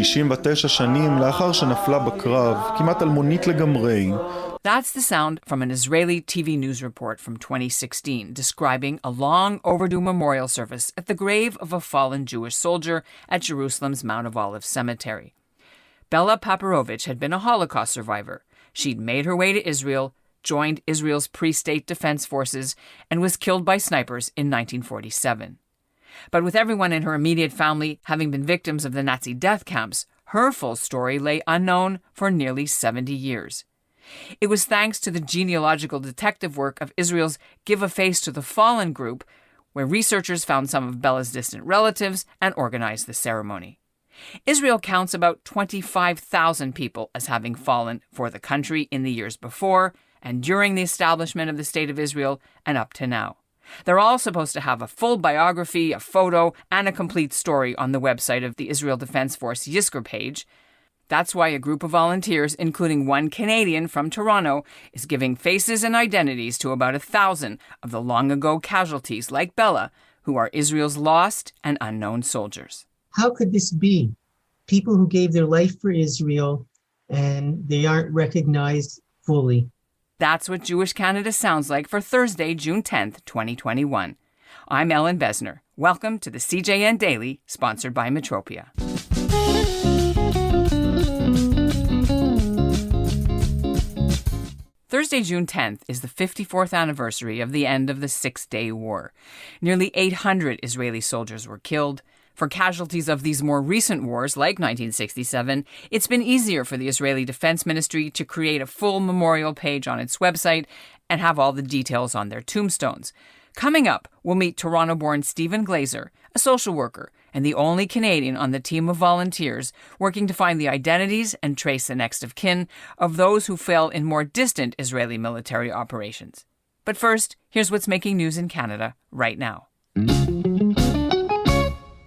69 שנים לאחר שנפלה בקרב, כמעט אלמונית לגמרי. That's the sound from an Israeli TV news report from 2016 describing a long overdue memorial service at the grave of a fallen Jewish soldier at Jerusalem's Mount of Olives cemetery. Bella Paparovich had been a Holocaust survivor. She'd made her way to Israel, joined Israel's pre-state defense forces, and was killed by snipers in 1947. But with everyone in her immediate family having been victims of the Nazi death camps, her full story lay unknown for nearly 70 years. It was thanks to the genealogical detective work of Israel's Give a Face to the Fallen group, where researchers found some of Bella's distant relatives and organized the ceremony. Israel counts about 25,000 people as having fallen for the country in the years before and during the establishment of the State of Israel and up to now. They're all supposed to have a full biography, a photo, and a complete story on the website of the Israel Defense Force Yizkor page. That's why a group of volunteers, including one Canadian from Toronto, is giving faces and identities to about 1,000 of the long-ago casualties like Bella, who are Israel's lost and unknown soldiers. How could this be? People who gave their life for Israel, and they aren't recognized fully. That's what Jewish Canada sounds like for Thursday, June 10th, 2021. I'm Ellin Besner. Welcome to the CJN Daily, sponsored by Metropia. Thursday, June 10th is the 54th anniversary of the end of the Six-Day War. Nearly 800 Israeli soldiers were killed. For casualties of these more recent wars, like 1967, it's been easier for the Israeli Defense Ministry to create a full memorial page on its website and have all the details on their tombstones. Coming up, we'll meet Toronto-born Stephen Glazer, a social worker and the only Canadian on the team of volunteers working to find the identities and trace the next of kin of those who fell in more distant Israeli military operations. But first, here's what's making news in Canada right now.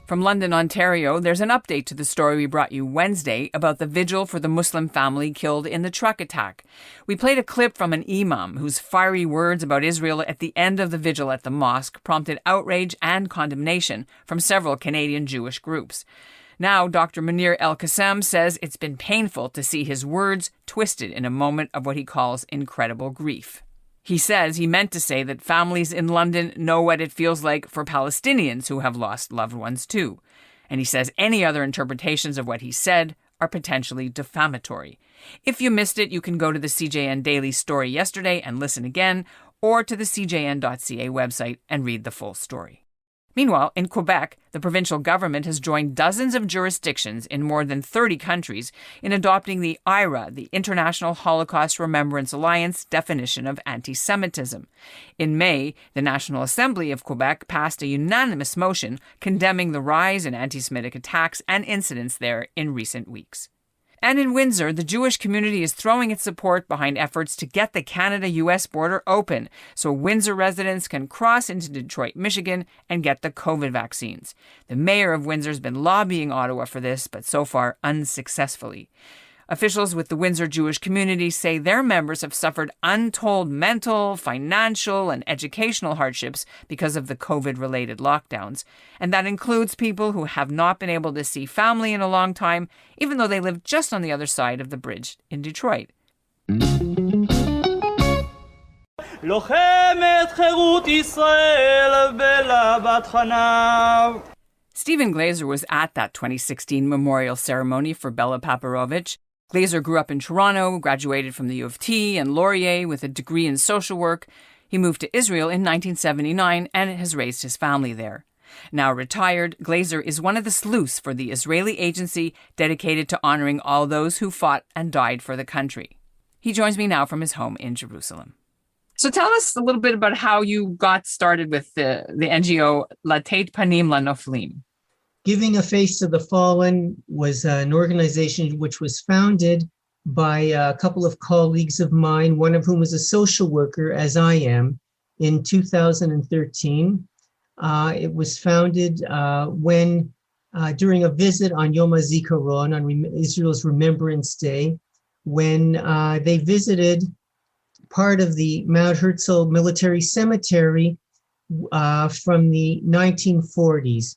From London, Ontario, there's an update to the story we brought you Wednesday about the vigil for the Muslim family killed in the truck attack. We played a clip from an imam whose fiery words about Israel at the end of the vigil at the mosque prompted outrage and condemnation from several Canadian Jewish groups. Now, Dr. Munir El-Qassem says it's been painful to see his words twisted in a moment of what he calls incredible grief. He says he meant to say that families in London know what it feels like for Palestinians who have lost loved ones too. And he says any other interpretations of what he said are potentially defamatory. If you missed it, you can go to the CJN Daily story yesterday and listen again, or to the cjn.ca website and read the full story. Meanwhile, in Quebec, the provincial government has joined dozens of jurisdictions in more than 30 countries in adopting the IRA, the International Holocaust Remembrance Alliance definition of anti-Semitism. In May, the National Assembly of Quebec passed a unanimous motion condemning the rise in anti-Semitic attacks and incidents there in recent weeks. And in Windsor, the Jewish community is throwing its support behind efforts to get the Canada-US border open so Windsor residents can cross into Detroit, Michigan and get the COVID vaccines. The mayor of Windsor has been lobbying Ottawa for this, but so far unsuccessfully. Officials with the Windsor Jewish community say their members have suffered untold mental, financial, and educational hardships because of the COVID-related lockdowns. And that includes people who have not been able to see family in a long time, even though they live just on the other side of the bridge in Detroit. Stephen Glazer was at that 2016 memorial ceremony for Bella Paparovich. Glazer grew up in Toronto, graduated from the U of T and Laurier with a degree in social work. He moved to Israel in 1979 and has raised his family there. Now retired, Glazer is one of the sleuths for the Israeli agency dedicated to honoring all those who fought and died for the country. He joins me now from his home in Jerusalem. So tell us a little bit about how you got started with the NGO Latet Panim Lanoflim. Giving a Face to the Fallen was an organization which was founded by a couple of colleagues of mine, one of whom was a social worker, as I am, in 2013. It was founded when, during a visit on Yom HaZikaron, on Israel's Remembrance Day, when they visited part of the Mount Herzl Military Cemetery from the 1940s,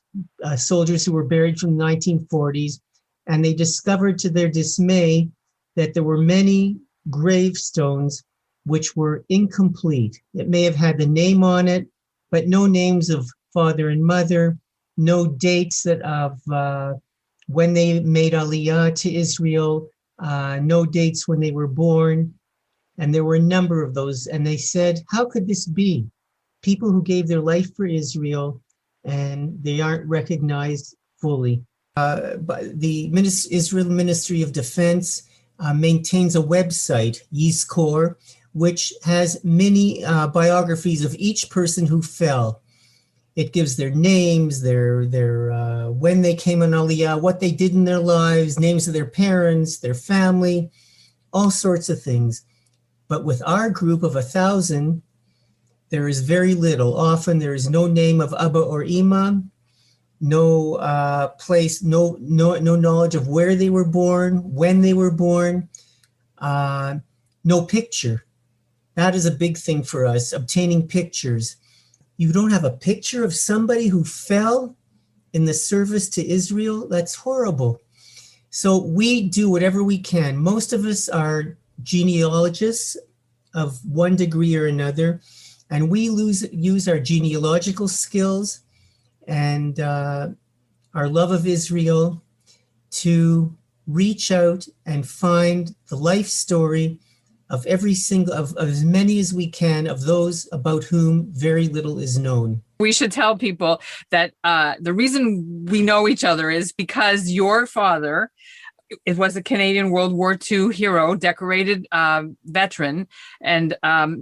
soldiers who were buried from the 1940s. and they discovered to their dismay that there were many gravestones which were incomplete. It may have had the name on it, but no names of father and mother, no dates that of when they made Aliyah to Israel, no dates when they were born. And there were a number of those. And they said, how could this be? People who gave their life for Israel, and they aren't recognized fully. But the Israel Ministry of Defense maintains a website, Yizkor, which has many biographies of each person who fell. It gives their names, their when they came on Aliyah, what they did in their lives, names of their parents, their family, all sorts of things. But with our group of 1,000, there is very little. Often there is no name of Abba or Ima, no place, no knowledge of where they were born, when they were born, no picture. That is a big thing for us, obtaining pictures. You don't have a picture of somebody who fell in the service to Israel? That's horrible. So we do whatever we can. Most of us are genealogists of one degree or another, and we use our genealogical skills and our love of Israel to reach out and find the life story of every single, of as many as we can, of those about whom very little is known. We should tell people that the reason we know each other is because your father, it was a Canadian World War II hero, decorated veteran, and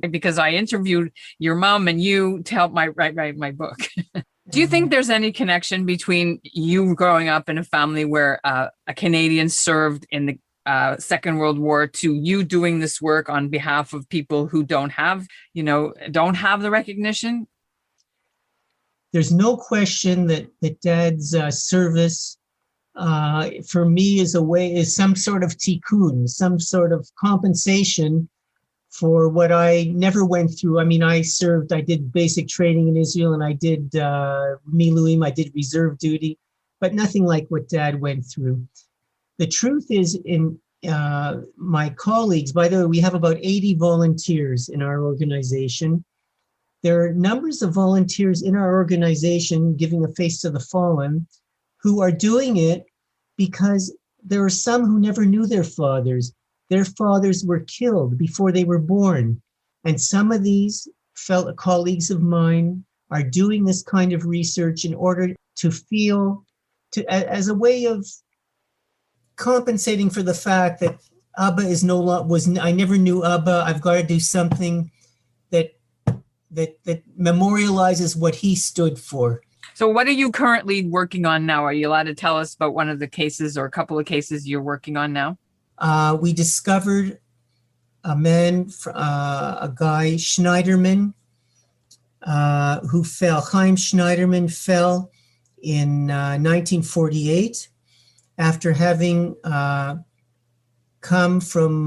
because I interviewed your mom and you to help write my book. Do you think there's any connection between you growing up in a family where a Canadian served in the Second World War to you doing this work on behalf of people who don't have the recognition? There's no question that Dad's service for me is some sort of tikkun, some sort of compensation for what I never went through. I mean, I did basic training in Israel, and I did miluim, I did reserve duty, but nothing like what Dad went through. The truth is, in my colleagues, by the way, we have about 80 volunteers in our organization. There are numbers of volunteers in our organization giving a face to the fallen who are doing it because there are some who never knew their fathers. Their fathers were killed before they were born. And some of these fellow colleagues of mine are doing this kind of research in order to feel, as a way of compensating for the fact that Abba is no longer, I never knew Abba. I've got to do something that memorializes what he stood for. So what are you currently working on now? Are you allowed to tell us about one of the cases or a couple of cases you're working on now? We discovered a man, a guy, Schneiderman, who fell. Chaim Schneiderman fell in 1948 after having come from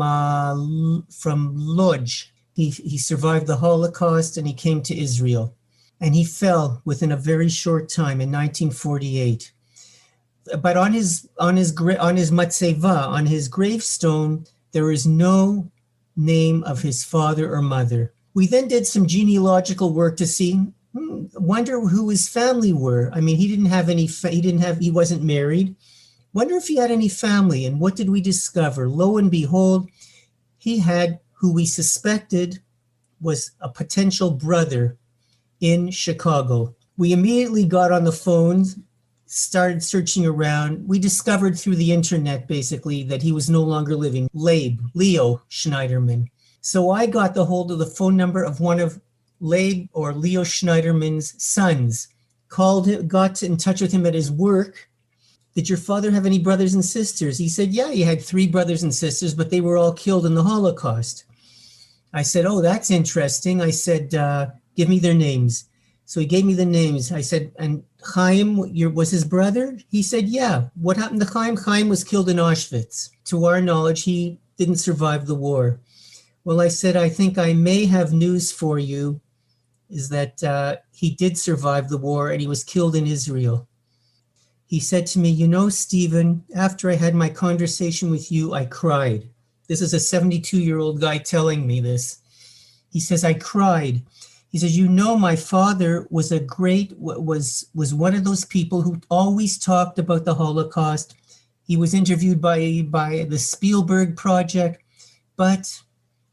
Lodz. He survived the Holocaust and he came to Israel. And he fell within a very short time in 1948. But on his matzeva, on his gravestone, there is no name of his father or mother. We then did some genealogical work to see, wonder who his family were. I mean, he wasn't married. Wonder if he had any family. And what did we discover? Lo and behold, he had who we suspected was a potential brother in Chicago. We immediately got on the phones, started searching around. We discovered through the internet, basically, that he was no longer living. Leo Schneiderman. So I got the hold of the phone number of one of Leo Schneiderman's sons, called him, got in touch with him at his work. Did your father have any brothers and sisters? He said, yeah, he had 3 brothers and sisters, but they were all killed in the Holocaust. I said, oh, that's interesting. I said, give me their names. So he gave me the names. I said, and Chaim was his brother? He said, yeah. What happened to Chaim? Chaim was killed in Auschwitz. To our knowledge, he didn't survive the war. Well, I said, I think I may have news for you, is that he did survive the war and he was killed in Israel. He said to me, you know, Stephen, after I had my conversation with you, I cried. This is a 72-year-old guy telling me this. He says, I cried. He says, you know, my father was was one of those people who always talked about the Holocaust. He was interviewed by the Spielberg Project, but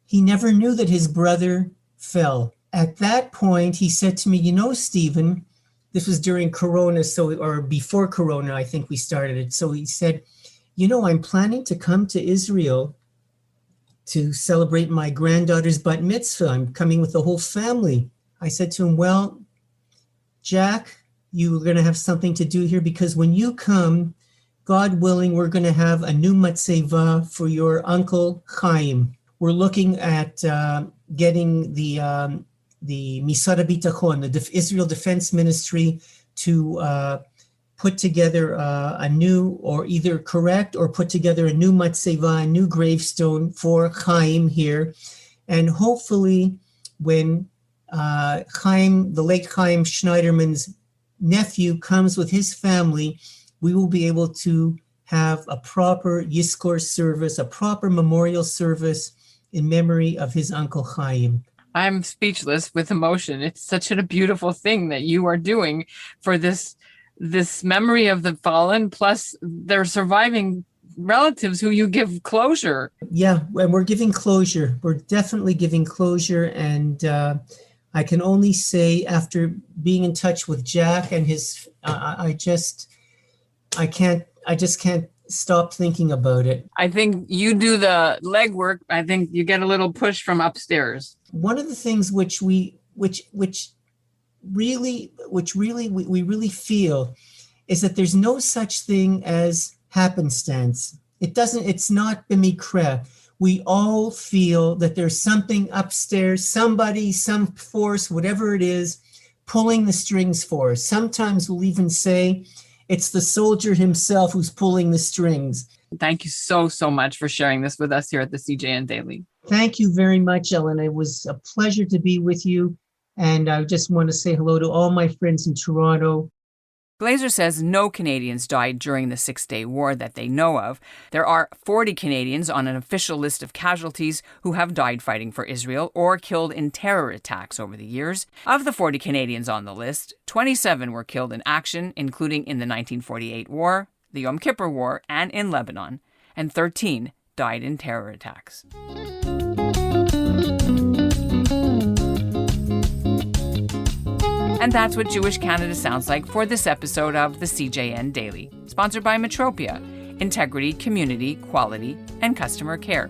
he never knew that his brother fell. At that point, he said to me, you know, Stephen, this was during Corona, or before Corona, I think we started it. So he said, you know, I'm planning to come to Israel to celebrate my granddaughter's bat mitzvah. I'm coming with the whole family. I said to him, well, Jack, you're going to have something to do here, because when you come, God willing, we're going to have a new matzeva for your uncle Chaim. We're looking at getting the Misad HaBitachon, the Israel Defense Ministry, to put together a new, or either correct or put together a new matzeva, a new gravestone for Chaim here. And hopefully when Chaim, the late Chaim Schneiderman's nephew, comes with his family, we will be able to have a proper Yizkor service, a proper memorial service in memory of his uncle Chaim. I'm speechless with emotion. It's such a beautiful thing that you are doing for this memory of the fallen, plus their surviving relatives who you give closure. Yeah, and we're giving closure. We're definitely giving closure. And I can only say, after being in touch with Jack and his, I just can't stop thinking about it. I think you do the legwork. I think you get a little push from upstairs. One of the things which we really feel is that there's no such thing as happenstance. It's not b'mikra. We all feel that there's something upstairs, somebody, some force, whatever it is, pulling the strings for us. Sometimes we'll even say it's the soldier himself who's pulling the strings. Thank you so much for sharing this with us here at the CJN Daily. Thank you very much, Ellin. It was a pleasure to be with you. And I just want to say hello to all my friends in Toronto. Glazer says no Canadians died during the Six-Day War that they know of. There are 40 Canadians on an official list of casualties who have died fighting for Israel or killed in terror attacks over the years. Of the 40 Canadians on the list, 27 were killed in action, including in the 1948 war, the Yom Kippur War, and in Lebanon, and 13 died in terror attacks. And that's what Jewish Canada sounds like for this episode of the CJN Daily, sponsored by Metropia, integrity, community, quality, and customer care.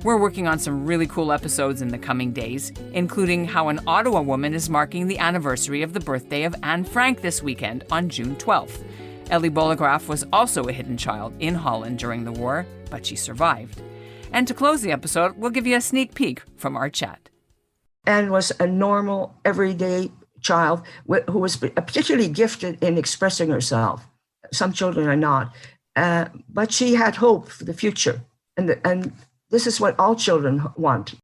We're working on some really cool episodes in the coming days, including how an Ottawa woman is marking the anniversary of the birthday of Anne Frank this weekend on June 12th. Ellie Bollegraf was also a hidden child in Holland during the war, but she survived. And to close the episode, we'll give you a sneak peek from our chat. Anne was a normal, everyday child who was particularly gifted in expressing herself. Some children are not, but she had hope for the future. And this is what all children want.